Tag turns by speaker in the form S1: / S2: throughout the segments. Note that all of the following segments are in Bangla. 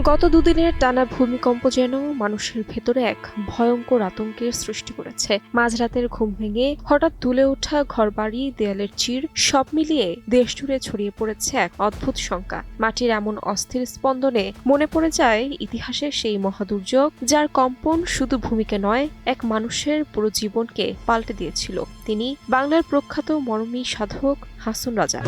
S1: গত দুদিনের টানা ভূমিকম্প যেন মানুষের ভেতরে এক ভয়ঙ্কর আতঙ্কের সৃষ্টি করেছে। মাঝরাতের ঘুম ভেঙে হঠাৎ দুলে ওঠা ঘরবাড়ি, দেয়ালের চির সব মিলিয়ে দেশ জুড়ে ছড়িয়ে পড়েছে এক অদ্ভুত শঙ্কা। মাটির এমন অস্থির স্পন্দনে মনে পড়ে যায় ইতিহাসের সেই মহাদুর্যোগ, যার কম্পন শুধু ভূমিকে নয়, এক মানুষের পুরো জীবনকে পাল্টে দিয়েছিল। তিনি বাংলার প্রখ্যাত মরমী সাধক হাসন রাজা।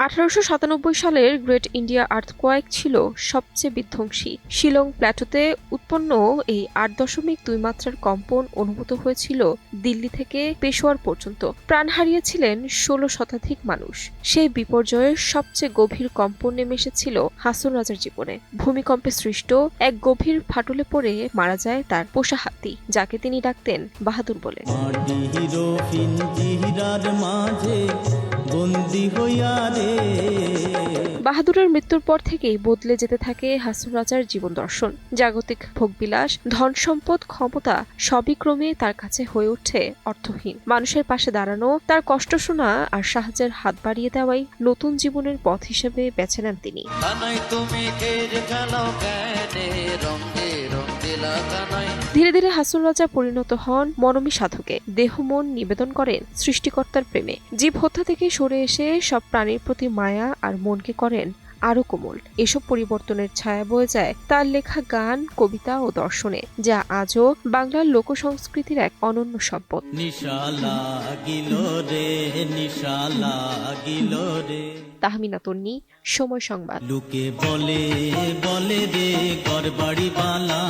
S1: 1897 সালের গ্রেট ইন্ডিয়া আর্থকোয়েক ছিল সবচেয়ে বিধ্বংসী। শিলং প্ল্যাটোতে উৎপন্ন এই 8.2 মাত্রার কম্পন অনুভূত হয়েছিল দিল্লি থেকে পেশোয়ার পর্যন্ত। প্রাণ হারিয়েছিলেন 16 শতাধিক মানুষ। সেই বিপর্যয়ের সবচেয়ে গভীর কম্পন নেমে এসেছিল হাসন রাজার জীবনে। ভূমিকম্পে সৃষ্ট এক গভীর ফাটলে পড়ে মারা যায় তার পোষা হাতি, যাকে তিনি ডাকতেন বাহাদুর বলে। বাহাদুরের মৃত্যুর পর থেকেই বদলে যেতে থাকে হাসন রাজার জীবন দর্শন। জাগতিক ভোগবিলাস, ধন সম্পদ, ক্ষমতা সবই ক্রমে তার কাছে হয়ে ওঠে অর্থহীন। মানুষের পাশে দাঁড়ানো, তার কষ্ট শোনা আর সাহায্যের হাত বাড়িয়ে দেওয়াই নতুন জীবনের পথ হিসেবে বেছে নেন তিনি। ধীরে ধীরে হাসন রাজা পরিণত হন মরমী সাধকে। দেহ মন নিবেদন করেন সৃষ্টিকর্তার প্রেমে। জীব হত্যা থেকে সরে এসে সব প্রাণীর প্রতি মায়া আর মনকে করেন আরো কোমল। এসব পরিবর্তনের ছায়া বয়ে যায় তার লেখা গান, কবিতা ও দর্শনে, যা আজও বাংলার লোক সংস্কৃতির এক অনন্য সম্পদ। তাহমিনা তন্নি, সময় সংবাদ।
S2: লোকে বলে রে ঘর বাড়ি বালা